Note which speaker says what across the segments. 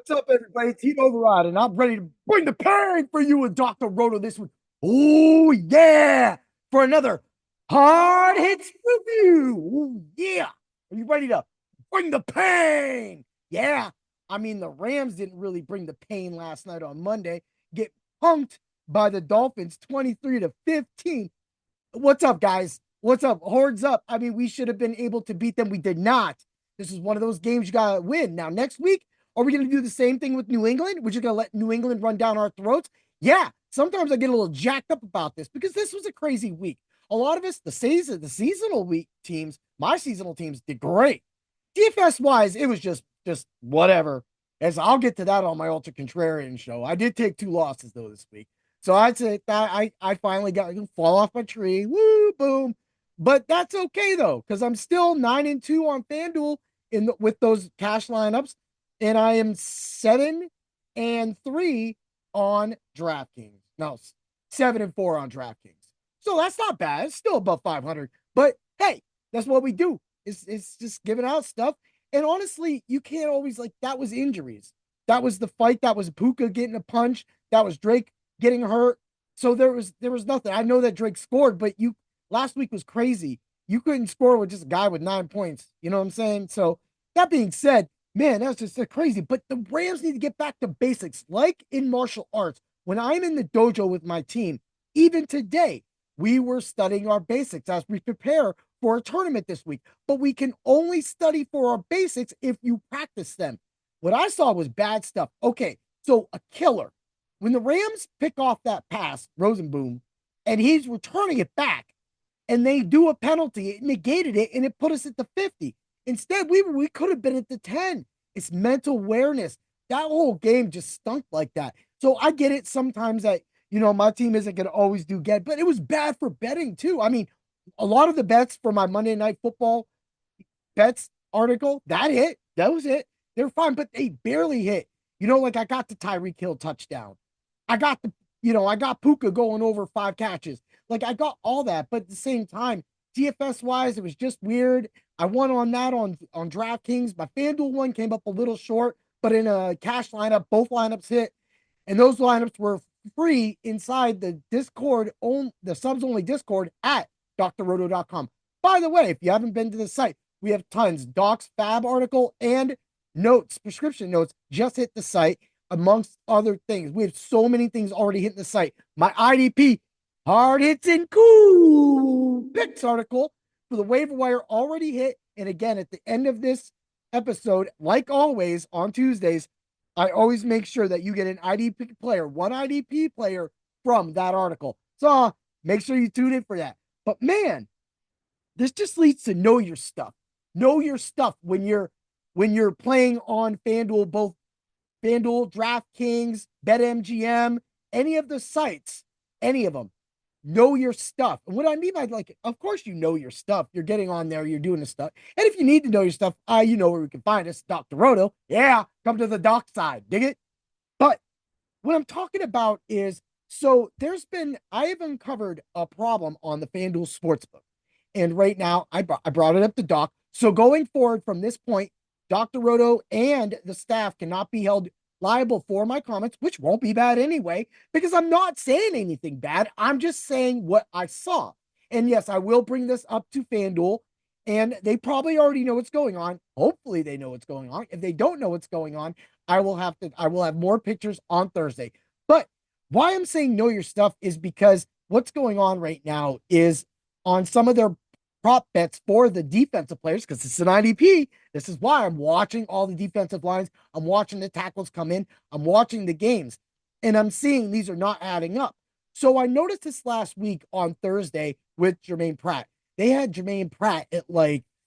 Speaker 1: What's up, everybody? Team Override, and I'm ready to bring the pain for you with Dr. Roto this week. Oh, yeah, for another hard hits review. Oh, yeah. Are you ready to bring the pain? Yeah. I mean, the Rams didn't really bring the pain last night on Monday. Get punked by the Dolphins 23-15. What's up, guys? What's up? Hordes up. I mean, we should have been able to beat them. We did not. This is one of those games you got to win. Now, next week, are we going to do the same thing with New England? We're just going to let New England run down our throats? Yeah. Sometimes I get a little jacked up about this because this was a crazy week. A lot of us, the seasonal week teams, my seasonal teams did great. DFS wise, it was just whatever. As I'll get to that on my Ultra Contrarian show. I did take 2 losses though this week. So I'd say that I finally got to fall off my tree. Woo, boom. But that's okay though, because I'm still 9-2 on FanDuel with those cash lineups, and I am 7-3 on DraftKings. No, 7-4 on DraftKings. So that's not bad. It's still above 500. But hey, that's what we do. It's just giving out stuff. And honestly, you can't always that was injuries. That was the fight. That was Puka getting a punch. That was Drake getting hurt. So there was nothing. I know that Drake scored, but last week was crazy. You couldn't score with just a guy with 9 points. You know what I'm saying? So that being said, man, that's just crazy. But the Rams need to get back to basics, like in martial arts. When I'm in the dojo with my team, even today, we were studying our basics as we prepare for a tournament this week. But we can only study for our basics if you practice them. What I saw was bad stuff. Okay, so a killer. When the Rams pick off that pass, Rosenboom, and he's returning it back, and they do a penalty, it negated it, and it put us at the 50. Instead, we could have been at the 10. It's mental awareness. That whole game just stunk like that. So I get it sometimes that, my team isn't going to always do good, but it was bad for betting too. I mean, a lot of the bets for my Monday Night Football bets article, that hit. That was it. They're fine, but they barely hit. I got the Tyreek Hill touchdown. I got I got Puka going over 5 catches. I got all that, but at the same time, DFS wise, it was just weird. I won on that on DraftKings. My FanDuel one came up a little short, but in a cash lineup, both lineups hit, and those lineups were free inside the Discord, the subs only Discord at drroto.com. By the way, if you haven't been to the site, we have tons. Doc's Fab article and notes, prescription notes, just hit the site, amongst other things. We have so many things already hitting the site. My IDP hard hits and cool picks article for the waiver wire already hit. And again, at the end of this episode, like always on Tuesdays, I always make sure that you get an IDP player, one IDP player from that article. So make sure you tune in for that. But man, this just leads to know your stuff. Know your stuff when you're playing on FanDuel, both FanDuel, DraftKings, BetMGM, any of the sites, any of them. Know your stuff. And what I mean by of course you know your stuff. You're getting on there, you're doing the stuff. And if you need to know your stuff, you know where we can find us, Dr. Roto. Yeah, come to the doc side. Dig it? But what I'm talking about is, so I have uncovered a problem on the FanDuel Sportsbook. And right now, I brought it up to Doc. So going forward from this point, Dr. Roto and the staff cannot be held liable for my comments, which won't be bad anyway, because I'm not saying anything bad. I'm just saying what I saw. And yes, I will bring this up to FanDuel, and they probably already know what's going on. Hopefully they know what's going on. If they don't know what's going on, I will have more pictures on Thursday. But why I'm saying know your stuff is because what's going on right now is on some of their prop bets for the defensive players, because it's an IDP. This is why I'm watching all the defensive lines. I'm watching the tackles come in. I'm watching the games, and I'm seeing these are not adding up. So I noticed this last week on Thursday with Jermaine Pratt. They had Jermaine Pratt at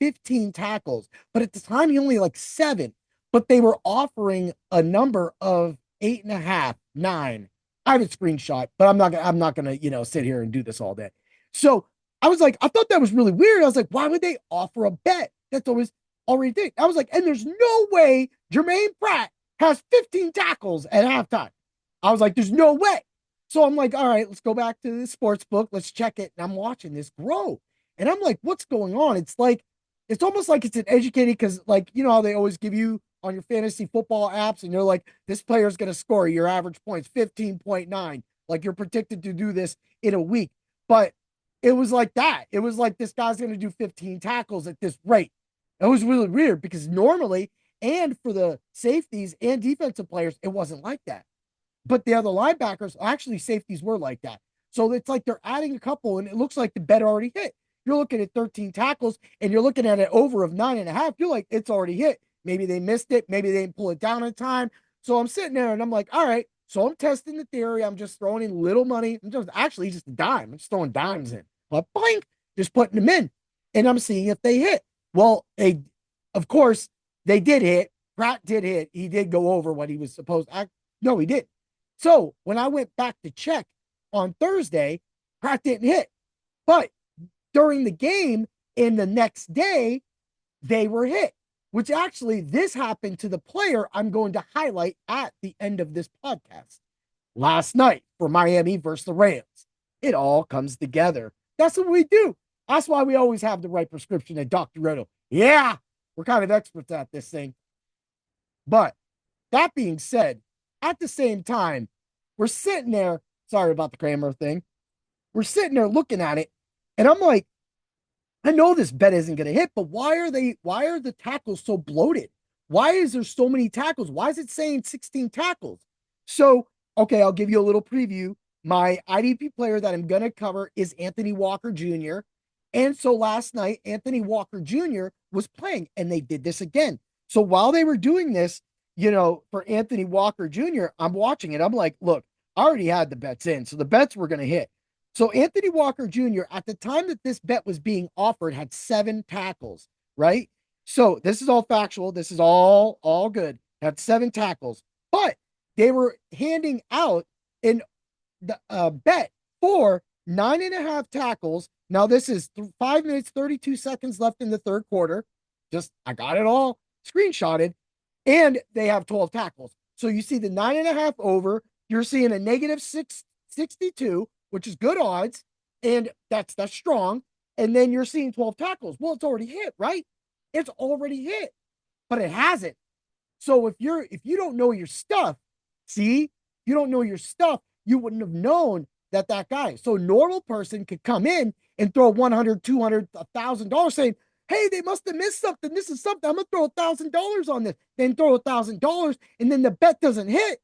Speaker 1: 15 tackles, but at the time he only 7. But they were offering a number of 8.5, 9. I have a screenshot, but I'm not gonna sit here and do this all day. So I was I thought that was really weird. I was why would they offer a bet? That's always already thing. I was and there's no way Jermaine Pratt has 15 tackles at halftime. I was there's no way. So I'm all right, let's go back to the sports book. Let's check it. And I'm watching this grow. And I'm what's going on? It's almost like it's an educated, because how they always give you on your fantasy football apps and you're like, this player is going to score your average points 15.9. Like you're predicted to do this in a week. But it was like that. It was like this guy's going to do 15 tackles at this rate. It was really weird because normally, and for the safeties and defensive players, it wasn't like that. But the other linebackers, actually, safeties were like that. So it's like they're adding a couple, and it looks like the bet already hit. You're looking at 13 tackles, and you're looking at an over of 9.5. You're like, it's already hit. Maybe they missed it. Maybe they didn't pull it down in time. So I'm sitting there, and I'm like, all right. So I'm testing the theory. I'm just throwing in little money. I'm just actually just a dime. I'm just throwing dimes in. But boink, just putting them in, and I'm seeing if they hit. Well, of course, they did hit. Pratt did hit. He did go over what he was supposed to. No, he did. So when I went back to check on Thursday, Pratt didn't hit. But during the game and the next day, they were hit, which actually this happened to the player I'm going to highlight at the end of this podcast. Last night for Miami versus the Rams. It all comes together. That's what we do. That's why we always have the right prescription at Dr. Roto. Yeah, we're kind of experts at this thing. But that being said, at the same time, we're sitting there. Sorry about the grammar thing. We're sitting there looking at it, and I'm like, I know this bet isn't going to hit, but why are the tackles so bloated? Why is there so many tackles? Why is it saying 16 tackles? So, okay, I'll give you a little preview. My IDP player that I'm going to cover is Anthony Walker Jr. And so last night, Anthony Walker Jr. was playing, and they did this again. So while they were doing this, for Anthony Walker Jr., I'm watching it. I'm like, look, I already had the bets in, so the bets were going to hit. So Anthony Walker Jr., at the time that this bet was being offered, had 7 tackles, right? So this is all factual. This is all good. Had 7 tackles, but they were handing out an bet for 9.5 tackles. Now this is 5 minutes, 32 seconds left in the third quarter. I got it all screenshotted, and they have 12 tackles. So you see the 9.5 over. You're seeing a negative 662, which is good odds, and that's strong. And then you're seeing 12 tackles. Well, it's already hit, right? It's already hit, but it hasn't. So if you don't know your stuff, you don't know your stuff, you wouldn't have known that guy. So a normal person could come in and throw $100, $200, $1,000 saying, hey, they must have missed something. This is something. I'm going to throw $1,000 on this. Then throw $1,000, and then the bet doesn't hit.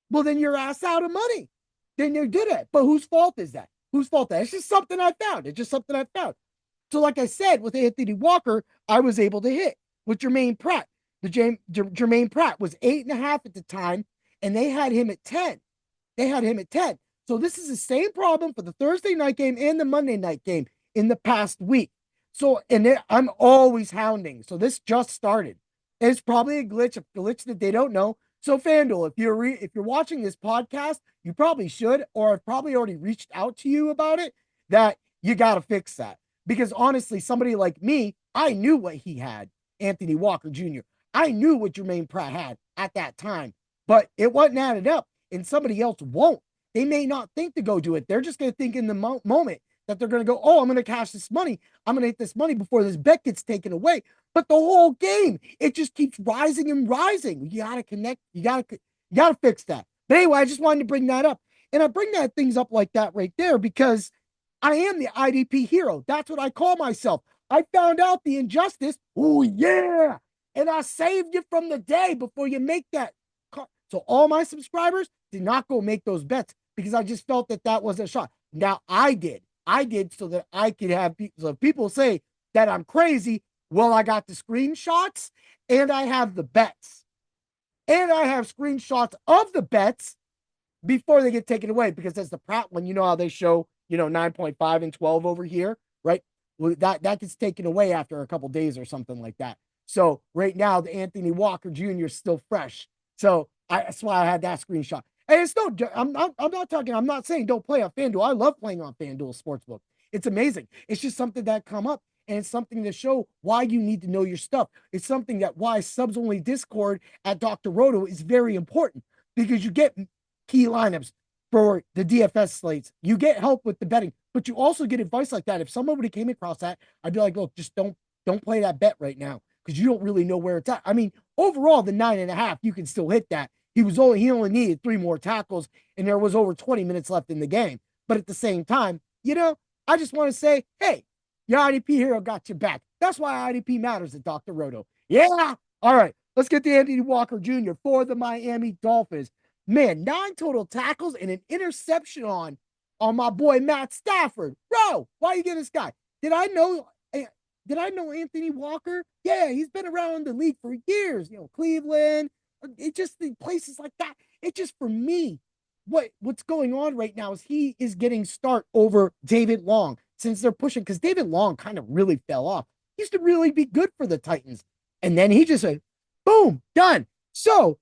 Speaker 1: Well, then you're ass out of money. Then you did it. But whose fault is that? Whose fault is that? It's just something I found. It's just something I found. So like I said, with Anthony Walker, I was able to hit. With Jermaine Pratt, Jermaine Pratt was 8.5 at the time, and they had him at 10. So this is the same problem for the Thursday night game and the Monday night game in the past week. So, I'm always hounding. So this just started. It's probably a glitch that they don't know. So FanDuel, if you're watching this podcast, you probably should, or I've probably already reached out to you about it, that you got to fix that. Because honestly, somebody like me, I knew what he had, Anthony Walker Jr. I knew what Jermaine Pratt had at that time, but it wasn't added up, and somebody else won't. They may not think to go do it. They're just going to think in the moment that they're going to go, oh, I'm going to cash this money. I'm going to hit this money before this bet gets taken away. But the whole game, it just keeps rising and rising. You got to connect. You got to fix that. But anyway, I just wanted to bring that up. And I bring that things up like that right there because I am the IDP hero. That's what I call myself. I found out the injustice. Oh, yeah. And I saved you from the day before you make that. So all my subscribers did not go make those bets because I just felt that was a shot. Now I did so that I could have people. So if people say that I'm crazy, well, I got the screenshots and I have the bets. And I have screenshots of the bets before they get taken away because as the Pratt one, you know how they show, 9.5 and 12 over here, right? Well, that gets taken away after a couple days or something like that. So right now, the Anthony Walker Jr. is still fresh. So that's why I had that screenshot. And it's I'm not saying don't play on FanDuel. I love playing on FanDuel Sportsbook. It's amazing. It's just something that come up, and it's something to show why you need to know your stuff. It's something that why subs only Discord at Dr. Roto is very important because you get key lineups for the DFS slates. You get help with the betting, but you also get advice like that. If somebody came across that, I'd be like, look, just don't play that bet right now because you don't really know where it's at. I mean, overall, the 9.5, you can still hit that. He only needed 3 more tackles, and there was over 20 minutes left in the game. But at the same time, I just want to say, hey, your IDP hero got your back. That's why IDP matters at Dr. Roto. Yeah. All right. Let's get to Anthony Walker Jr. for the Miami Dolphins. Man, 9 total tackles and an interception on my boy Matt Stafford. Bro, why you get this guy? Did I know Anthony Walker? Yeah, he's been around the league for years. Cleveland, it just the places like that. It just, for me, what's going on right now is he is getting start over David Long since they're pushing, because David Long kind of really fell off. He used to really be good for the Titans. And then he just said, boom, done. So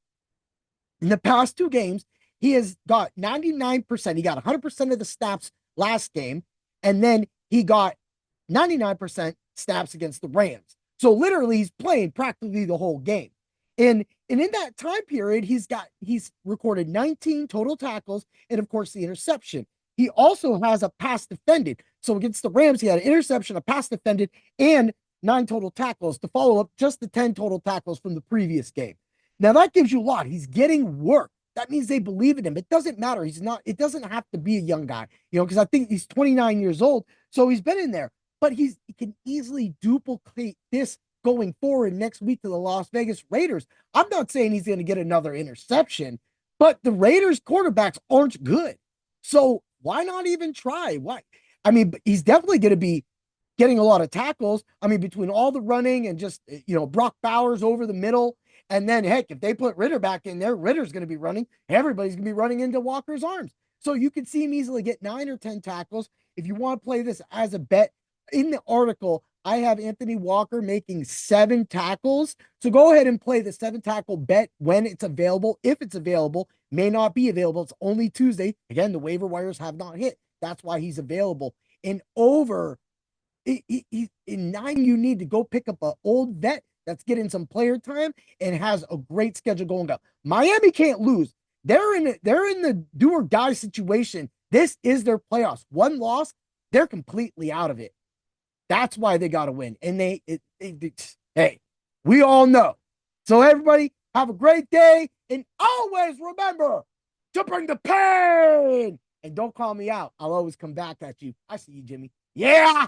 Speaker 1: in the past 2 games, he has got 99%. He got 100% of the snaps last game. And then he got 99% snaps against the Rams. So literally he's playing practically the whole game. And in that time period, he's recorded 19 total tackles and, of course, the interception. He also has a pass defended. So against the Rams, he had an interception, a pass defended, and 9 total tackles to follow up just the 10 total tackles from the previous game. Now that gives you a lot. He's getting work. That means they believe in him. It doesn't matter. It doesn't have to be a young guy, because I think he's 29 years old. So he's been in there, but he can easily duplicate this going forward next week to the Las Vegas Raiders. I'm not saying he's going to get another interception, but the Raiders quarterbacks aren't good. So why not even try? Why? I mean, he's definitely going to be getting a lot of tackles. I mean, between all the running and just, Brock Bowers over the middle. And then, heck, if they put Ritter back in there, Ritter's going to be running. Everybody's going to be running into Walker's arms. So you can see him easily get 9 or 10 tackles. If you want to play this as a bet, in the article, I have Anthony Walker making 7 tackles. So go ahead and play the 7 tackle bet when it's available. If it's available, may not be available. It's only Tuesday. Again, the waiver wires have not hit. That's why he's available. And over in 9, you need to go pick up an old vet that's getting some player time and has a great schedule going up. Miami can't lose. They're in the do or die situation. This is their playoffs. 1 loss, they're completely out of it. That's why they got to win. And hey, we all know. So everybody, have a great day. And always remember to bring the pain. And don't call me out. I'll always come back at you. I see you, Jimmy. Yeah.